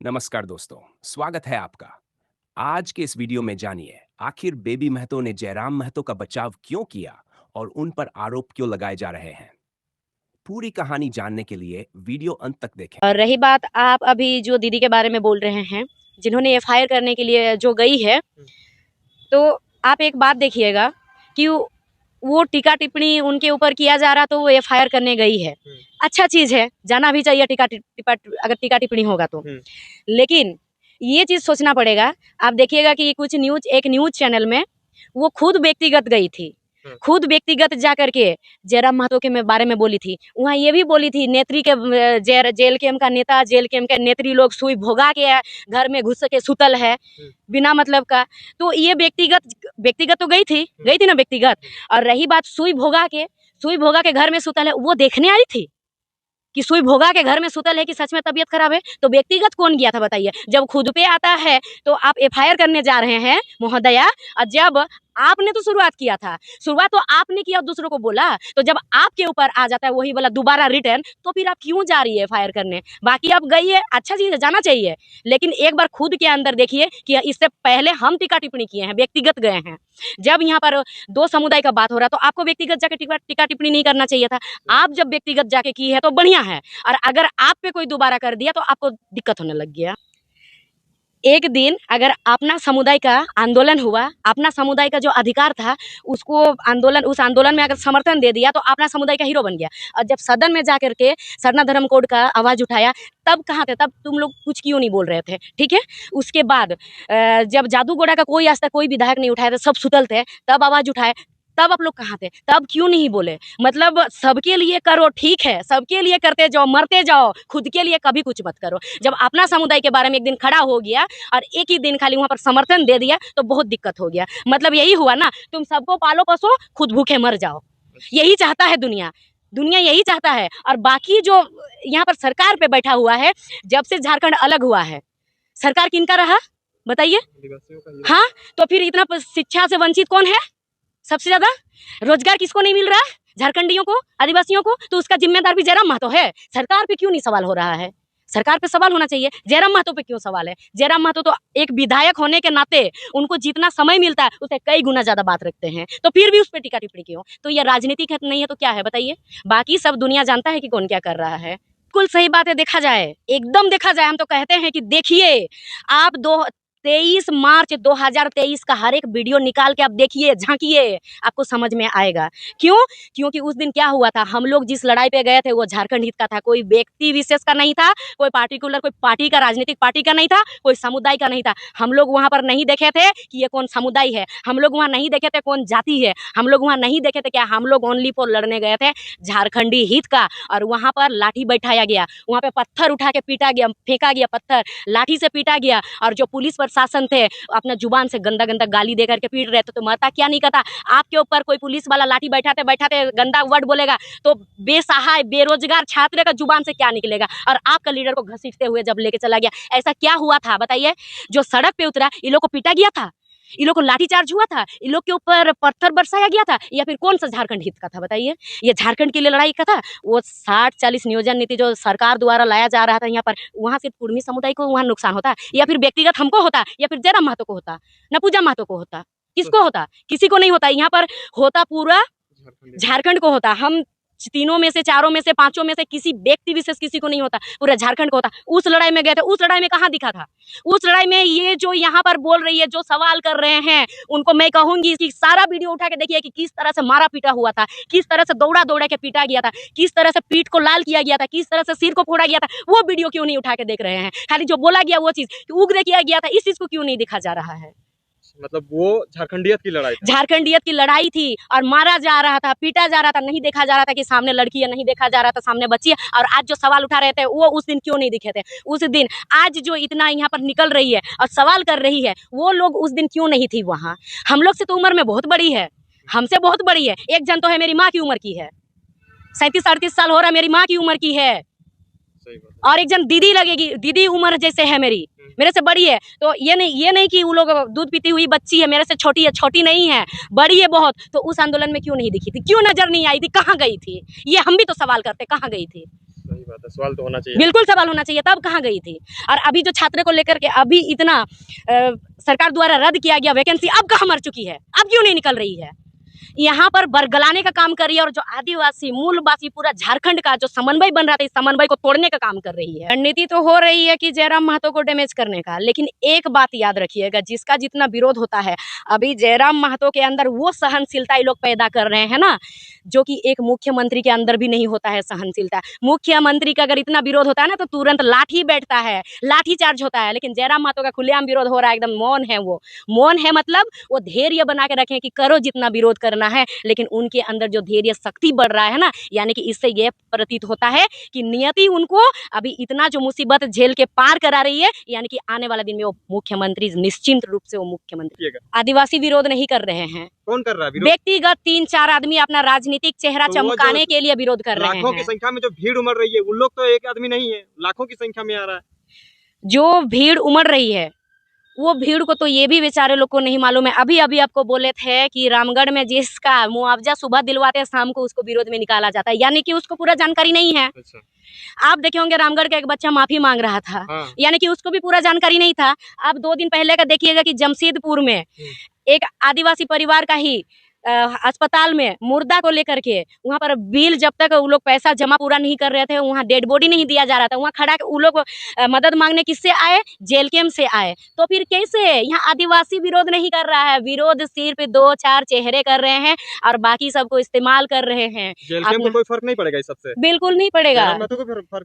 नमस्कार दोस्तों, स्वागत है आपका। आज के इस वीडियो में जानिए आखिर बेबी महतो ने जयराम महतो का बचाव क्यों किया और उन पर आरोप क्यों लगाए जा रहे हैं। पूरी कहानी जानने के लिए वीडियो अंत तक देखें। और रही बात आप अभी जो दीदी के बारे में बोल रहे हैं, जिन्होंने एफआईआर करने के लिए जो गई है, तो आप एक बात देखिएगा कि वो टीका टिप्पणी उनके ऊपर किया जा रहा तो वो एफआईआर करने गई है। अच्छा चीज़ है, जाना भी चाहिए अगर टीका टिप्पणी होगा तो। लेकिन ये चीज़ सोचना पड़ेगा। आप देखिएगा कि एक न्यूज़ चैनल में वो खुद व्यक्तिगत गई थी, खुद व्यक्तिगत जा करके जयराम महतो के बारे में बोली थी। वहाँ ये भी बोली थी नेत्री के जेल कैम्प का नेता, जेल कैम्प के नेत्री लोग सुई भोगा के घर में घुस के सुतल है बिना मतलब का। तो ये व्यक्तिगत तो गई थी ना व्यक्तिगत। और रही बात सुई भोगा के घर में सुतल है, वो देखने आई थी कि सुई भोगा के घर में सुतल है कि सच में तबीयत खराब है। तो व्यक्तिगत कौन गया था बताइए। जब खुद पे आता है तो आप एफआईआर करने जा रहे हैं महोदया, और जब आपने तो शुरुआत किया था, शुरुआत तो आपने किया, दूसरों को बोला। तो जब आपके ऊपर आ जाता है वही वाला दोबारा रिटर्न, तो फिर आप क्यों जा रही है एफआईआर करने। बाकी आप गई है, अच्छा चीज है, जाना चाहिए, लेकिन एक बार खुद के अंदर देखिए कि इससे पहले हम टीका टिप्पणी किए हैं, व्यक्तिगत गए हैं। जब यहाँ पर दो समुदाय का बात हो रहा तो आपको व्यक्तिगत जाके टीका टिप्पणी नहीं करना चाहिए था। आप जब व्यक्तिगत जाके की है तो बढ़िया है, और अगर आप पे कोई दोबारा कर दिया तो आपको दिक्कत होने लग गया। एक दिन अगर अपना समुदाय का आंदोलन हुआ, अपना समुदाय का जो अधिकार था उस आंदोलन में अगर समर्थन दे दिया तो अपना समुदाय का हीरो बन गया। और जब सदन में जाकर के सरना धर्म कोड का आवाज उठाया, तब कहाँ थे, तब तुम लोग कुछ क्यों नहीं बोल रहे थे, ठीक है। उसके बाद जब जादूगोड़ा का कोई आज तक कोई विधायक नहीं उठाया था, सब सुतल थे, तब आवाज उठाए, तब आप लोग कहाँ थे, तब क्यों नहीं बोले। मतलब सबके लिए करो, ठीक है, सबके लिए करते जाओ, मरते जाओ, खुद के लिए कभी कुछ मत करो। जब अपना समुदाय के बारे में एक दिन खड़ा हो गया और एक ही दिन खाली वहां पर समर्थन दे दिया तो बहुत दिक्कत हो गया। मतलब यही हुआ ना, तुम सबको पालो पोसो, खुद भूखे मर जाओ। यही चाहता है दुनिया यही चाहता है। और बाकी जो यहाँ पर सरकार पे बैठा हुआ है, जब से झारखंड अलग हुआ है, सरकार किनका रहा बताइए। हाँ, तो फिर इतना शिक्षा से वंचित कौन है, सबसे ज्यादा रोजगार किसको नहीं मिल रहा है, झारखंडियों को, आदिवासियों को। तो उसका जिम्मेदार भी जयराम महतो है। सरकार पे क्यों नहीं सवाल हो रहा है, सरकार पे सवाल होना चाहिए। जयराम महतो पे क्यों सवाल है। जयराम महतो तो एक विधायक होने के नाते उनको जितना समय मिलता है उससे कई गुना ज्यादा बात रखते हैं, तो फिर भी उस पर टीका टिप्पणी क्यों। तो ये राजनीतिक नहीं है तो क्या है बताइए। बाकी सब दुनिया जानता है कि कौन क्या कर रहा है। बिल्कुल सही बात है, देखा जाए, एकदम देखा जाए। हम तो कहते हैं कि देखिए, आप 23 मार्च 2023 का हर एक वीडियो निकाल के आप देखिए, झांकिए, आपको समझ में आएगा। क्यों? क्योंकि उस दिन क्या हुआ था, हम लोग जिस लड़ाई पे गए थे वो झारखंड हित का था, कोई व्यक्ति विशेष का नहीं था, कोई पार्टिकुलर कोई पार्टी का, राजनीतिक पार्टी का नहीं था, कोई समुदाय का नहीं था। हम लोग वहां पर नहीं देखे थे कि ये कौन समुदाय है, हम लोग वहां नहीं देखे थे कौन जाति है, हम लोग वहां नहीं देखे थे क्या, हम लोग ओनली फॉर लड़ने गए थे झारखंडी हित का। और वहां पर लाठी बैठाया गया, वहां पे पत्थर उठा के पीटा गया, फेंका गया पत्थर, लाठी से पीटा गया। और जो पुलिस प्रशासन थे अपना जुबान से गंदा गंदा गाली दे करके पीट रहे थे, तो मरता क्या नहीं कहता। आपके ऊपर कोई पुलिस वाला लाठी बैठाते बैठाते गंदा वर्ड बोलेगा तो बेसहाय बेरोजगार छात्र का जुबान से क्या निकलेगा। और आपका लीडर को घसीटते हुए जब लेके चला गया, ऐसा क्या हुआ था बताइए। जो सड़क पे उतरा, इन लोग को पीटा गया था, इन लोग को लाठीचार्ज हुआ था, इन लोग के ऊपर पत्थर बरसाया गया था, या फिर कौन सा झारखंड हित का था बताइए। ये झारखंड के लिए लड़ाई का था। वो 60-40 नियोजन नीति जो सरकार द्वारा लाया जा रहा था यहाँ पर, वहाँ सिर्फ कुर्मी समुदाय को वहाँ नुकसान होता, या फिर व्यक्तिगत हमको होता, या फिर जयराम महतो को होता, न पूजा महतो को होता, किसको होता, किसी को नहीं होता। यहाँ पर होता पूरा झारखंड को होता। हम तीनों में से, चारों में से, पांचों में से किसी व्यक्ति विशेष किसी को नहीं होता, पूरा झारखंड को होता। उस लड़ाई में गए थे, उस लड़ाई में कहाँ दिखा था। उस लड़ाई में ये जो यहाँ पर बोल रही है, जो सवाल कर रहे हैं, उनको मैं कहूंगी कि सारा वीडियो उठा के देखिए कि किस तरह से मारा पीटा हुआ था, किस तरह से दौड़ा दौड़ा के पीटा गया था, किस तरह से पीठ को लाल किया गया था, किस तरह से सिर को फोड़ा गया था। वो वीडियो क्यों नहीं उठा के देख रहे हैं। खाली जो बोला गया वो चीज उग्र किया गया था, इस चीज को क्यों नहीं दिखा जा रहा है। मतलब वो झारखंडियत की लड़ाई थी, झारखंडियत की लड़ाई थी, और मारा जा रहा था, पीटा जा रहा था, नहीं देखा जा रहा था कि सामने लड़की है, नहीं देखा जा रहा था सामने बच्ची है। और आज जो सवाल उठा रहे थे वो उस दिन क्यों नहीं दिखे थे उस दिन। आज जो इतना यहाँ पर निकल रही है और सवाल कर रही है, वो लोग उस दिन क्यों नहीं थी वहाँ। हम लोग से तो उम्र में बहुत बड़ी है, हमसे बहुत बड़ी है। एक जन तो है मेरी माँ की उम्र की है, 37-38 साल हो रहा है, मेरी माँ की उम्र की है। और एक जन दीदी लगेगी, दीदी उम्र जैसे है मेरी, मेरे से बड़ी है। तो ये नहीं कि वो लोग दूध पीती हुई बच्ची है, मेरे से छोटी है, छोटी नहीं है, बड़ी है बहुत। तो उस आंदोलन में क्यों नहीं दिखी थी, क्यों नजर नहीं आई थी, कहाँ गई थी, ये हम भी तो सवाल करते, कहाँ गई थी। सही बात है, सवाल तो होना चाहिए। बिल्कुल सवाल होना चाहिए, तब कहाँ गई थी। और अभी जो छात्र को लेकर के अभी इतना सरकार द्वारा रद्द किया गया वैकेंसी, अब कहाँ मर चुकी है, अब क्यों नहीं निकल रही है। यहाँ पर बरगलाने का काम कर रही है और जो आदिवासी मूलवासी पूरा झारखंड का जो समन्वय बन रहा था, इस समन्वय को तोड़ने का काम कर रही है। रणनीति तो हो रही है कि जयराम महतो को डैमेज करने का, लेकिन एक बात याद रखिएगा, जिसका जितना विरोध होता है, अभी जयराम महतो के अंदर वो सहनशीलता ये लोग पैदा कर रहे हैं ना, जो कि एक मुख्यमंत्री के अंदर भी नहीं होता है सहनशीलता। मुख्यमंत्री का अगर इतना विरोध होता है ना, तो तुरंत लाठी बैठता है, लाठी चार्ज होता है, लेकिन जयराम महतो का खुलेआम विरोध हो रहा है, एकदम मौन है। वो मौन है, मतलब वो धैर्य बना के रखें कि करो जितना विरोध करना है, लेकिन उनके अंदर जो धैर्य शक्ति बढ़ रहा है ना, यानी कि इससे ये प्रतीत होता है कि नियति उनको अभी इतना जो मुसीबत झेल के पार करा रही है, यानी कि आने वाला दिन में वो मुख्यमंत्री, निश्चिंत रूप से वो मुख्यमंत्री। आदिवासी विरोध नहीं कर रहे हैं, कौन कर रहा है विरोध? व्यक्तिगत 3-4 आदमी अपना राजनीतिक चेहरा तो वो चमकाने के लिए विरोध कर रहे हैं। लाखों की संख्या में जो भीड़ उमड़ रही है, उन लोग तो एक आदमी नहीं है, लाखों की संख्या में आ रहा है। जो भीड़ उमड़ रही है, वो भीड़ को तो ये भी बेचारे लोग को नहीं मालूम है। अभी अभी आपको बोले थे कि रामगढ़ में जिसका मुआवजा सुबह दिलवाते हैं, शाम को उसको विरोध में निकाला जाता है, यानी कि उसको पूरा जानकारी नहीं है। अच्छा। आप देखे होंगे रामगढ़ का एक बच्चा माफी मांग रहा था, हाँ। यानी कि उसको भी पूरा जानकारी नहीं था। आप 2 दिन पहले का देखिएगा कि जमशेदपुर में एक आदिवासी परिवार का ही अस्पताल में मुर्दा को लेकर के वहाँ पर बिल, जब तक वो लोग पैसा जमा पूरा नहीं कर रहे थे, वहाँ डेड बॉडी नहीं दिया जा रहा था। वहाँ खड़ा वो लोग मदद मांगने किससे आए? जेल कैम्प से आए। तो फिर कैसे यहाँ आदिवासी विरोध नहीं कर रहा है? विरोध सिर्फ 2-4 चेहरे कर रहे हैं और बाकी सबको इस्तेमाल कर रहे हैं। जेल कैम्प को कोई फर्क नहीं पड़ेगा इस सबसे? बिल्कुल नहीं पड़ेगा,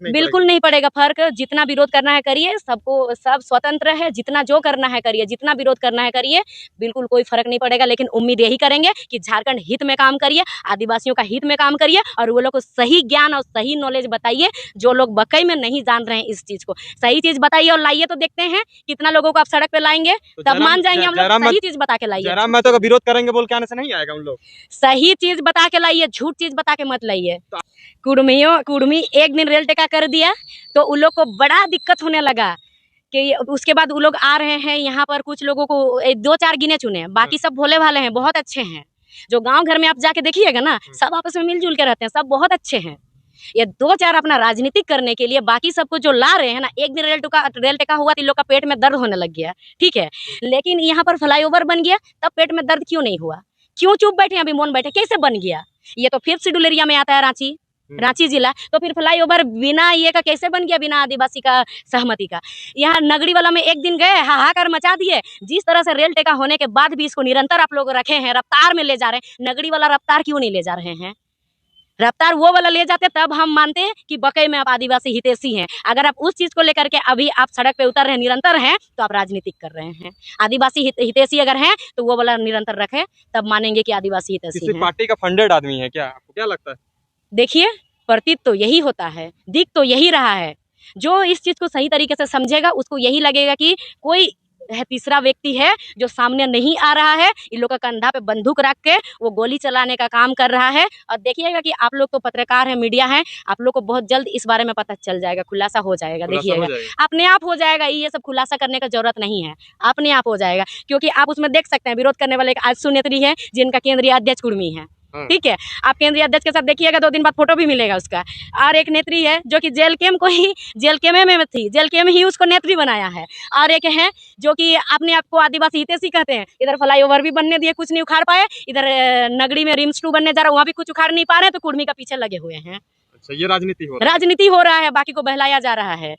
बिल्कुल नहीं पड़ेगा फर्क। जितना विरोध करना है करिए, सबको सब स्वतंत्र है, जितना जो करना है करिए, जितना विरोध करना है करिए, बिल्कुल कोई फर्क नहीं पड़ेगा। लेकिन उम्मीद यही करेंगे कि झारखंड हित में काम करिए, आदिवासियों का हित में काम करिए और वो लोग को सही ज्ञान और सही नॉलेज बताइए। जो लोग बकई में नहीं जान रहे हैं इस चीज को, सही चीज बताइए और लाइए, तो देखते हैं कितना लोगों को आप सड़क पे लाएंगे, तो तब मान जाएंगे हम लोग। सही चीज बता के लाइए। जयराम महतो का विरोध करेंगे बोल के आने से नहीं आएगा उन लोग। सही चीज बता के लाइए, झूठ चीज बता के मत लाइए। कुर्मी एक दिन रेल टेका कर दिया तो उन लोग को बड़ा दिक्कत होने लगा कि उसके बाद वो लोग आ रहे हैं यहाँ पर। कुछ लोगों को 2-4 गिने चुने, बाकी सब भोले भाले हैं, बहुत अच्छे हैं। जो गांव घर में आप जाके देखिएगा ना, सब आपस में मिलजुल के रहते हैं, सब बहुत अच्छे हैं। ये 2-4 अपना राजनीतिक करने के लिए बाकी सबको जो ला रहे हैं ना, एक दिन रेल टेका हुआ तो इन लोग का पेट में दर्द होने लग गया, ठीक है। लेकिन यहाँ पर फ्लाईओवर बन गया, तब पेट में दर्द क्यों नहीं हुआ? क्यों चुप बैठे, अभी मौन बैठे? कैसे बन गया? ये तो 5th शेड्यूल एरिया में आता है, रांची जिला। तो फिर फ्लाईओवर बिना ये का कैसे बन गया, बिना आदिवासी का सहमति का? यहाँ नगरी वाला में एक दिन गए, हाहाकार मचा दिए। जिस तरह से रेल टेका होने के बाद भी इसको निरंतर आप लोग रखे हैं, रफ्तार में ले जा रहे हैं। नगरी वाला रफ्तार क्यों नहीं ले जा रहे हैं? रफ्तार वो वाला ले जाते तब हम मानते कि बकई में आप आदिवासी हितैषी हैं। अगर आप उस चीज को लेकर के अभी आप सड़क पे उतर रहे हैं, निरंतर हैं, तो आप राजनीतिक कर रहे हैं। आदिवासी हितैषी अगर हैं तो वो वाला निरंतर रखें, तब मानेंगे कि आदिवासी हितैषी हैं। पार्टी का फंडेड आदमी है क्या? आपको क्या लगता है? देखिए, प्रतीत तो यही होता है, दिख तो यही रहा है। जो इस चीज को सही तरीके से समझेगा उसको यही लगेगा कि कोई तीसरा व्यक्ति है जो सामने नहीं आ रहा है, इन लोग का कंधा पे बंदूक रख के वो गोली चलाने का काम कर रहा है। और देखिएगा कि आप लोग तो पत्रकार हैं, मीडिया हैं, आप लोग को बहुत जल्द इस बारे में पता चल जाएगा, खुलासा हो जाएगा। देखिएगा अपने आप हो जाएगा, ये सब खुलासा करने का जरूरत नहीं है, अपने आप हो जाएगा। क्योंकि आप उसमें देख सकते हैं विरोध करने वाले एक आजसू नेत्री है, जिनका केंद्रीय अध्यक्ष कुर्मी है, ठीक है। आप केंद्रीय अध्यक्ष के साथ देखिएगा, 2 दिन बाद फोटो भी मिलेगा उसका। और एक नेत्री है जो कि जेल कैम्प में थी, जेल कैम्प ही उसको नेत्री बनाया है। और एक है जो कि अपने आप को आदिवासी हितैषी कहते हैं, इधर फ्लाईओवर भी बनने दिए, कुछ नहीं उखाड़ पाए। इधर नगरी में रिम्स 2 बनने जा रहा है, वहाँ भी कुछ उखाड़ नहीं पा रहे, तो कुर्मी का पीछे लगे हुए हैं। अच्छा, ये राजनीति हो रहा है, बाकी को बहलाया जा रहा है।